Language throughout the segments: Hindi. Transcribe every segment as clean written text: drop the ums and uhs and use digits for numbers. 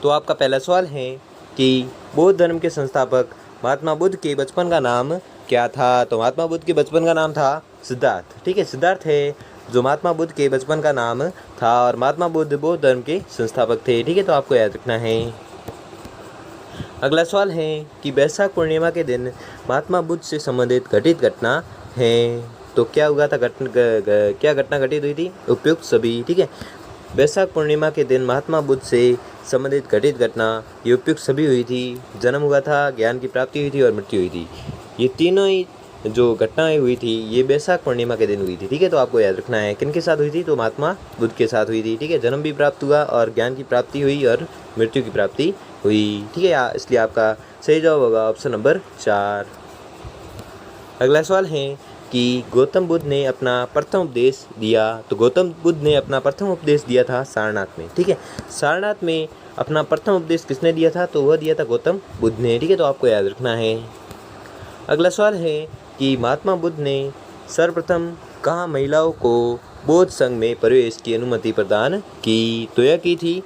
तो आपका पहला सवाल है कि बौद्ध धर्म के संस्थापक महात्मा बुद्ध के बचपन का नाम क्या था। तो महात्मा बुद्ध के बचपन का नाम था सिद्धार्थ। ठीक है, सिद्धार्थ है जो महात्मा बुद्ध के बचपन का नाम था और महात्मा बुद्ध बौद्ध धर्म के संस्थापक थे। ठीक है, तो आपको याद रखना है। अगला सवाल है कि वैशाख पूर्णिमा के दिन महात्मा बुद्ध से संबंधित घटित घटना है। तो क्या हुआ था, क्या घटना घटित हुई थी? उपयुक्त सभी। ठीक है, वैशाख पूर्णिमा के दिन महात्मा बुद्ध से संबंधित घटित घटना ये उपयुक्त सभी हुई थी। जन्म हुआ था, ज्ञान की प्राप्ति हुई थी और मृत्यु हुई थी। ये तीनों ही जो घटनाएं हुई थी ये वैशाख पूर्णिमा के दिन हुई थी। ठीक है, तो आपको याद रखना है किन के साथ हुई थी, तो महात्मा बुद्ध के साथ हुई थी। ठीक है, जन्म भी प्राप्त हुआ और ज्ञान की प्राप्ति हुई और मृत्यु की प्राप्ति हुई। ठीक है, इसलिए आपका सही जवाब होगा ऑप्शन नंबर 4। अगला सवाल है कि गौतम बुद्ध ने अपना प्रथम उपदेश दिया। तो गौतम बुद्ध ने अपना प्रथम उपदेश दिया था सारनाथ में। ठीक है, सारनाथ में अपना प्रथम उपदेश किसने दिया था, तो वह दिया था गौतम बुद्ध ने। ठीक है, तो आपको याद रखना है। अगला सवाल है कि महात्मा बुद्ध ने सर्वप्रथम कहाँ महिलाओं को बौद्ध संघ में प्रवेश की अनुमति प्रदान की। तो यह की थी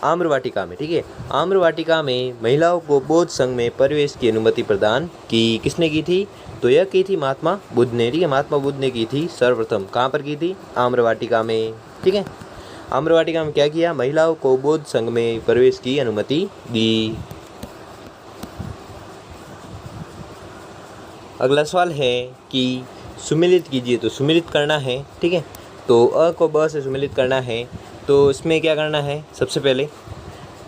आम्रवाटिका में। ठीक है, आम्रवाटिका में महिलाओं को बौद्ध संघ में प्रवेश की अनुमति प्रदान की किसने की थी, तो यह की थी महात्मा बुद्ध ने। ठीक है, महात्मा बुद्ध ने की थी सर्वप्रथम। कहाँ पर की थी, आम्रवाटिका में। ठीक है, आम्रवाटिका में क्या किया, महिलाओं को बौद्ध संघ में प्रवेश की अनुमति दी। अगला सवाल है कि सुमिलित कीजिए। तो सुमिलित करना है। ठीक है, तो अ को ब से सुमिलित करना है। तो इसमें क्या करना है, सबसे पहले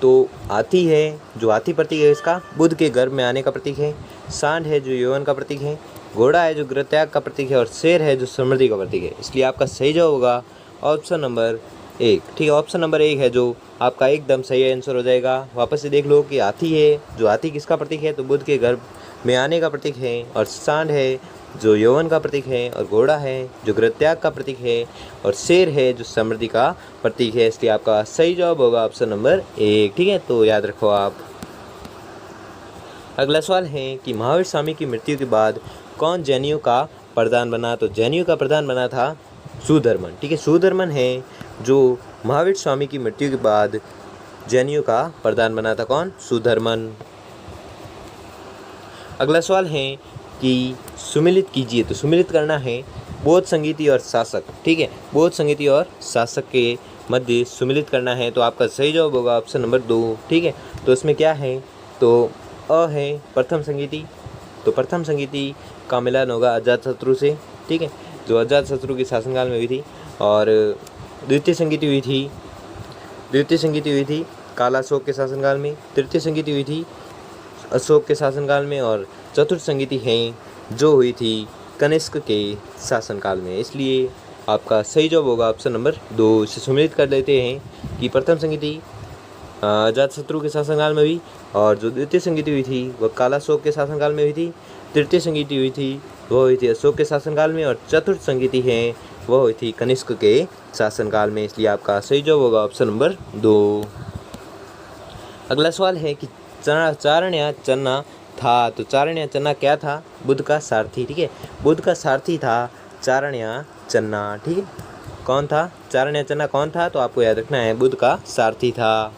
तो हाथी है, जो हाथी प्रतीक है इसका बुद्ध के गर्भ में आने का प्रतीक है। सांड है जो यौवन का प्रतीक है। घोड़ा है जो गृहत्याग का प्रतीक है और शेर है जो समृद्धि का प्रतीक है। इसलिए आपका सही जवाब होगा ऑप्शन नंबर 1। ठीक है, ऑप्शन नंबर 1 है जो आपका एकदम सही आंसर हो जाएगा। वापस से देख लो कि हाथी है, जो हाथी किसका प्रतीक है, तो बुद्ध के गर्भ में आने का प्रतीक है। और सांड है जो यौवन का प्रतीक है। और घोड़ा है जो गृहत्याग का प्रतीक है। और शेर है जो समृद्धि का प्रतीक है। इसलिए आपका सही जवाब होगा ऑप्शन नंबर 1। ठीक है, तो याद रखो आप। अगला सवाल है कि महावीर स्वामी की मृत्यु के बाद कौन जैनियों का प्रधान बना। तो जैनियों का प्रधान बना था सुधर्मन। ठीक है, सुधर्मन है जो महावीर स्वामी की मृत्यु के बाद जैनियों का प्रधान बना था। कौन, सुधर्मन। अगला सवाल है कि सुमिलित कीजिए। तो सुमिलित करना है बौद्ध संगीति और शासक। ठीक है, बौद्ध संगीति और शासक के मध्य सुमिलित करना है। तो आपका सही जवाब होगा ऑप्शन नंबर 2। ठीक है, तो इसमें क्या है, तो अ है प्रथम संगीति। तो प्रथम संगीति का मिलान होगा अजातशत्रु से। ठीक है, जो अजातशत्रु के शासनकाल में हुई थी। और द्वितीय संगीति हुई थी कालाशोक के शासनकाल में। तृतीय संगीति हुई थी अशोक के शासनकाल में। और चतुर्थ संगीति है जो हुई थी कनिष्क के शासनकाल में। इसलिए आपका सही जवाब होगा ऑप्शन नंबर 2। इसे सुमिलित कर लेते हैं कि प्रथम संगीति अजातशत्रु के शासनकाल में हुई। और जो द्वितीय संगीति हुई थी वह कालाशोक के शासनकाल में हुई थी। तृतीय संगीति हुई थी वह हुई थी अशोक के शासनकाल में। और चतुर्थ संगीति है वह हुई थी कनिष्क के शासनकाल में। इसलिए आपका सही जवाब होगा ऑप्शन नंबर 2। अगला सवाल है कि चारण चन्ना था। तो चारण चन्ना क्या था, बुद्ध का सारथी। ठीक है, बुद्ध का सारथी था चारण चन्ना। ठीक है, कौन था, चारण चन्ना कौन था, तो आपको याद रखना है बुद्ध का सारथी था।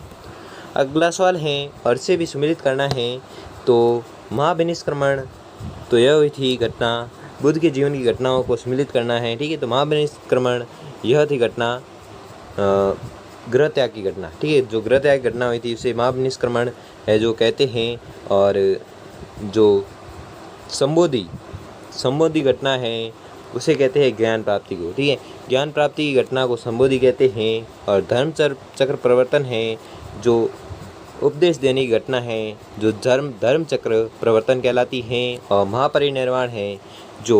अगला सवाल है और से भी सुमिलित करना है। तो महाविनिष्क्रमण, तो यह हुई थी घटना, बुद्ध के जीवन की घटनाओं को सम्मिलित करना है। ठीक है, तो महाविनिष्क्रमण यह थी घटना गृह त्याग की घटना। ठीक है, जो गृह त्याग की घटना हुई थी उसे महाविनिष्क्रमण है जो कहते हैं। और जो संबोधि घटना है उसे कहते हैं ज्ञान प्राप्ति को। ठीक है, ज्ञान प्राप्ति की घटना को संबोधि कहते हैं। और धर्म चक्र प्रवर्तन है जो उपदेश देने की घटना है जो धर्म चक्र प्रवर्तन कहलाती है। और महापरिनिर्वाण है जो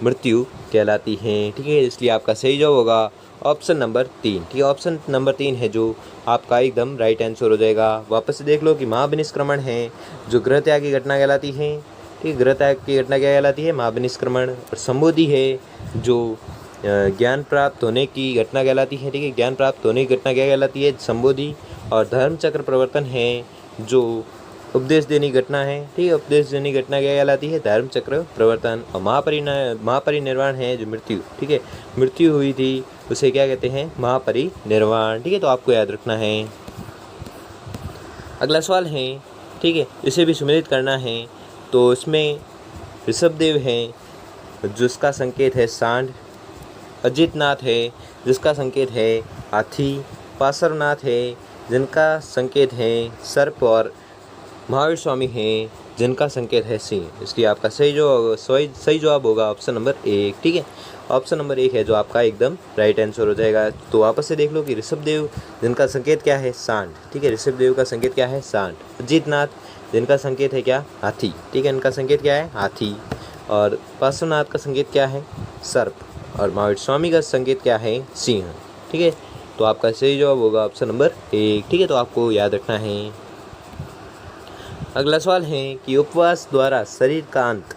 मृत्यु कहलाती है। ठीक है, इसलिए आपका सही जवाब होगा ऑप्शन नंबर 3। ठीक है, ऑप्शन नंबर 3 है जो आपका एकदम राइट आंसर हो जाएगा। वापस से देख लो कि महाविनिष्क्रमण है जो गृह त्याग की घटना कहलाती है। ठीक है, गृह त्याग की घटना क्या कहलाती है, महाविनिष्क्रमण। और संबोधि है जो ज्ञान प्राप्त होने की घटना कहलाती है। ठीक है, ज्ञान प्राप्त होने की घटना क्या कहलाती है, संबोधि। और धर्म चक्र प्रवर्तन है जो उपदेश देने की घटना है। ठीक है, उपदेश देने की घटना क्या कहलाती है, धर्म चक्र प्रवर्तन। और महापरिनिर्वाण है जो मृत्यु। ठीक है, मृत्यु हुई थी उसे क्या कहते हैं, महापरिनिर्वाण। ठीक है, तो आपको याद रखना है। अगला सवाल है, ठीक है, इसे भी सम्मिलित करना है। तो इसमें ऋषभदेव है जिसका संकेत है सांड, अजितनाथ है जिसका संकेत है हाथी, पार्श्वनाथ है जिनका संकेत है सर्प, और महावीर स्वामी हैं जिनका संकेत है सिंह। इसलिए आपका सही जवाब होगा ऑप्शन नंबर 1। ठीक है, ऑप्शन नंबर 1 है जो आपका एकदम राइट आंसर हो जाएगा। तो वापस से देख लो कि ऋषभदेव जिनका संकेत क्या है सांड, ठीक है, ऋषभदेव का संकेत क्या है सांड, अजितनाथ जिनका संकेत है क्या हाथी, ठीक है, इनका संकेत क्या है हाथी, और पार्श्वनाथ का संकेत क्या है सर्प, और महावीर स्वामी का संकेत क्या है सिंह। ठीक है, तो आपका सही जवाब होगा ऑप्शन नंबर 1। ठीक है, तो आपको याद रखना है। अगला सवाल है कि उपवास द्वारा शरीर का अंत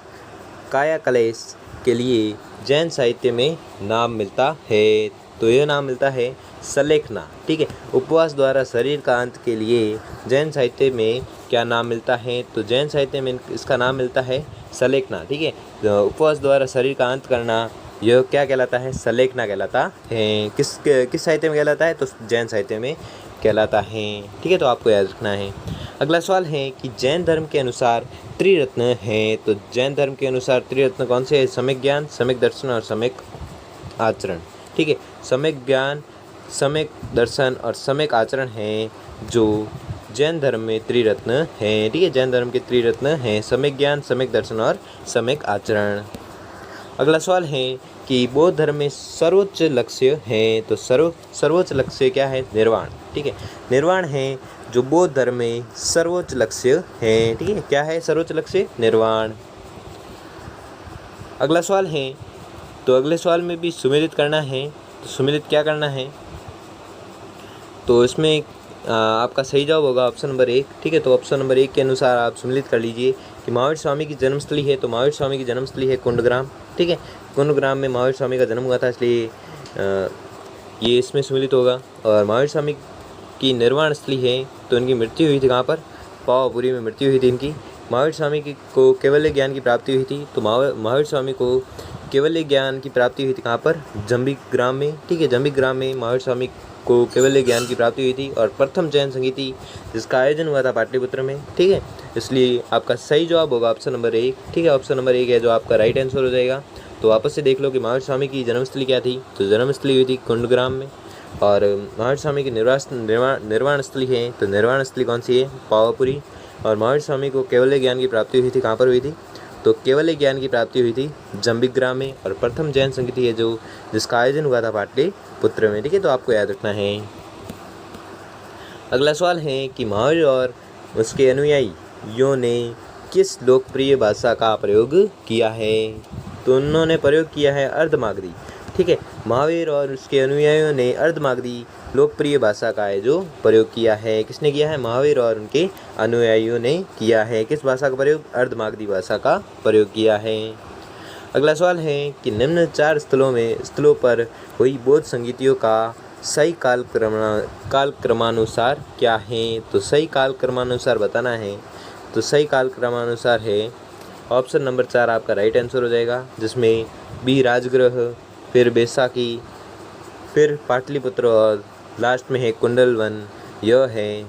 काया कलेश के लिए जैन साहित्य में नाम मिलता है। तो यह नाम मिलता है सलेखना। ठीक है, उपवास द्वारा शरीर का अंत के लिए जैन साहित्य में क्या नाम मिलता है? तो जैन साहित्य में इसका नाम मिलता है सलेखना। ठीक है, तो उपवास द्वारा शरीर का अंत करना यह क्या कहलाता है? सलेखना कहलाता है। किस साहित्य में कहलाता है? तो जैन साहित्य में कहलाता है। ठीक है, तो आपको याद रखना है। अगला सवाल है कि जैन धर्म के अनुसार त्रिरत्न हैं। तो जैन धर्म के अनुसार त्रिरत्न कौन से हैं? सम्यक ज्ञान, सम्यक दर्शन और सम्यक आचरण। ठीक है, सम्यक ज्ञान, सम्यक दर्शन और सम्यक आचरण हैं जो जैन धर्म में त्रिरत्न हैं। ठीक है, जैन धर्म के त्रिरत्न हैं सम्यक ज्ञान, सम्यक दर्शन और सम्यक आचरण। अगला सवाल है कि बौद्ध धर्म में सर्वोच्च लक्ष्य है। तो सर्वोच्च लक्ष्य क्या है? निर्वाण। ठीक है, निर्वाण है जो बौद्ध धर्म में सर्वोच्च लक्ष्य है। ठीक है, क्या है सर्वोच्च लक्ष्य? निर्वाण। अगला सवाल है, तो अगले सवाल में भी सुमेलित करना है। तो सुमेलित क्या करना है? तो इसमें आपका सही जवाब होगा ऑप्शन नंबर 1। ठीक है, तो ऑप्शन नंबर 1 के अनुसार आप सुमेलित कर लीजिए कि महावीर स्वामी की जन्मस्थली है। तो महावीर स्वामी की जन्मस्थली है कुंडग्राम। ठीक है, कुंडग्राम में महावीर स्वामी का जन्म हुआ था, इसलिए ये इसमें सुमेलित होगा। और महावीर स्वामी की निर्वाण स्थली है, तो इनकी मृत्यु हुई थी कहाँ पर? पावापुरी में मृत्यु हुई थी इनकी। महावीर स्वामी को केवल्य ज्ञान की प्राप्ति हुई थी। तो महावीर स्वामी को केवल्य ज्ञान की प्राप्ति हुई थी कहाँ पर? जंबिग्राम में। ठीक है, जंबिग्राम में महावीर स्वामी को केवल्य ज्ञान की प्राप्ति हुई थी। और प्रथम जैन संगीति जिसका आयोजन हुआ था पाटलिपुत्र में। ठीक है, इसलिए आपका सही जवाब होगा ऑप्शन नंबर 1। ठीक है, ऑप्शन नंबर 1 है जो आपका राइट आंसर हो जाएगा। तो वापस से देख लो कि महावीर स्वामी की जन्मस्थली क्या थी? तो जन्मस्थली हुई थी कुंडग्राम में। और महावीर स्वामी की निर्वाण स्थली है, तो निर्वाण स्थली कौन सी है? पावापुरी। और महावीर स्वामी को केवल्य ज्ञान की प्राप्ति हुई थी कहाँ पर हुई थी? तो केवल्य ज्ञान की प्राप्ति हुई थी जंबिग्राम में। और प्रथम जैन संगीति है जो जिसका आयोजन हुआ था पाटलिपुत्र में। ठीक है, तो आपको याद रखना है। अगला सवाल है कि महावीर और उसके अनुयायियों ने किस लोकप्रिय भाषा का प्रयोग किया है? तो उन्होंने प्रयोग किया है अर्धमागधी। ठीक है, महावीर और उसके अनुयायियों ने अर्धमागधी लोकप्रिय भाषा का है जो प्रयोग किया है। किसने किया है? महावीर और उनके अनुयायियों ने किया है। किस भाषा का प्रयोग? अर्धमागधी भाषा का प्रयोग किया है। अगला सवाल है कि निम्न 4 स्थलों पर हुई बौद्ध संगीतियों का सही कालक्रमानुसार क्या है? तो सही कालक्रमानुसार बताना है। तो सही कालक्रमानुसार है ऑप्शन नंबर 4 आपका राइट आंसर हो जाएगा, जिसमें बी राजगृह, फिर बैसाखी, फिर पाटलिपुत्र और लास्ट में है कुंडलवन। यह है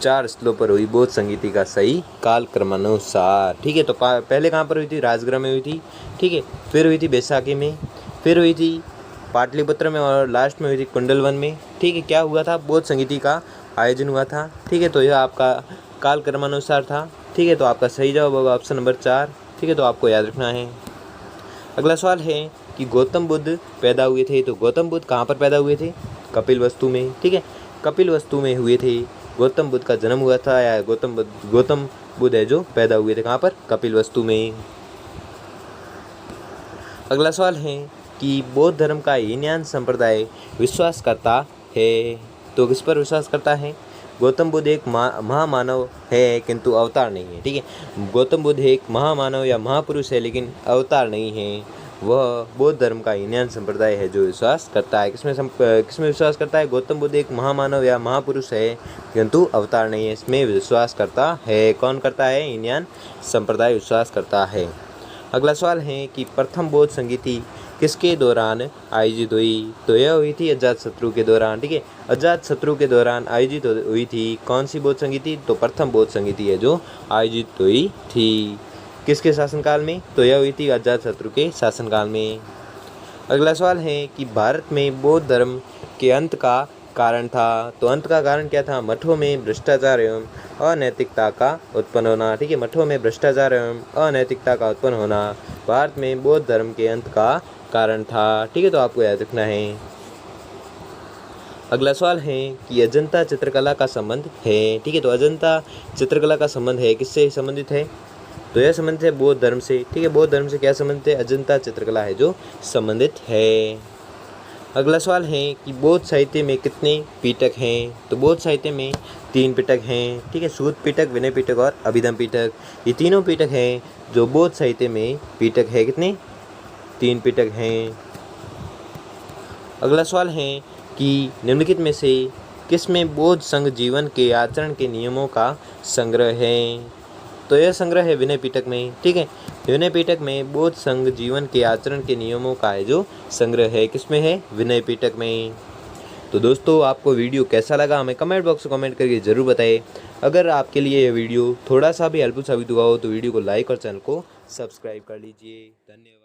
4 स्थलों पर हुई बौद्ध संगीति का सही कालक्रमानुसार। ठीक है, तो पहले कहाँ पर हुई थी? राजगृह में हुई थी। ठीक है, फिर हुई थी बैसाखी में, फिर हुई थी पाटलिपुत्र में, और लास्ट में हुई थी कुंडलवन में। ठीक है, क्या हुआ था? बौद्ध संगीति का आयोजन हुआ था। ठीक है, तो यह आपका कालक्रमानुसार था। ठीक है, तो आपका सही जवाब होगा ऑप्शन नंबर 4। ठीक है, तो आपको याद रखना है। अगला सवाल है कि गौतम बुद्ध पैदा हुए थे। तो गौतम बुद्ध कहाँ पर पैदा हुए थे? कपिलवस्तु में। ठीक है, कपिलवस्तु में हुए थे। गौतम बुद्ध का जन्म हुआ था, या गौतम बुद्ध है जो पैदा हुए थे कहाँ पर? कपिलवस्तु में। अगला सवाल है कि बौद्ध धर्म का हीनयान संप्रदाय विश्वास करता है। तो किस पर विश्वास करता है? गौतम बुद्ध एक महामानव है किंतु अवतार नहीं है। ठीक है, गौतम बुद्ध एक महामानव या महापुरुष है लेकिन अवतार नहीं है। वह बौद्ध धर्म का हीनयान संप्रदाय है जो विश्वास करता है। किसमें विश्वास करता है? गौतम बुद्ध एक महामानव या महापुरुष है किंतु अवतार नहीं है, इसमें विश्वास करता है। कौन करता है? हीनयान संप्रदाय विश्वास करता है। अगला सवाल है कि प्रथम बौद्ध संगीति किसके दौरान आयोजित हुई? तो यह हुई थी अजातशत्रु के दौरान, ठीक है। अजातशत्रु के दौरान आयोजित हुई थी कौन सी बौद्ध संगीति? तो प्रथम बौद्ध संगीति है जो आयोजित हुई थी। किसके शासनकाल में? तो यह हुई थी अजातशत्रु के शासनकाल में। अगला सवाल है कि भारत में बौद्ध धर्म के अंत का कारण था। तो अंत का कारण क्या था? मठों में भ्रष्टाचार एवं अनैतिकता का उत्पन्न होना, ठीक है। मठों में भ्रष्टाचार एवं अनैतिकता का उत्पन्न होना भारत में बौद्ध धर्म के अंत का कारण था, ठीक है। तो आपको याद रखना है। अगला सवाल है कि अजंता चित्रकला का संबंध है, ठीक है। तो अजंता चित्रकला का संबंध है, किससे संबंधित है? तो यह संबंधित है बौद्ध धर्म से, ठीक है। बौद्ध धर्म से क्या संबंधित है? अजंता चित्रकला है जो संबंधित है। अगला सवाल है कि बौद्ध साहित्य में कितने पिटक हैं? तो बौद्ध साहित्य में 3 पिटक हैं, ठीक है। सूत पिटक, विनय पिटक और अभिधम पिटक, ये तीनों पिटक हैं जो बौद्ध साहित्य में पिटक है। कितने? 3 पिटक हैं। अगला सवाल है कि निम्नलिखित में से किसमें बौद्ध संघ जीवन के आचरण के नियमों का संग्रह है? तो यह संग्रह है विनय पिटक में, ठीक है। विनय पिटक में बौद्ध संघ जीवन के आचरण के नियमों का है जो संग्रह है, किसमें है? विनय पिटक में। तो दोस्तों, आपको वीडियो कैसा लगा हमें कमेंट बॉक्स में कमेंट करके ज़रूर बताएं। अगर आपके लिए यह वीडियो थोड़ा सा भी हेल्पफुल साबित हुआ हो तो वीडियो को लाइक और चैनल को सब्सक्राइब कर लीजिए। धन्यवाद।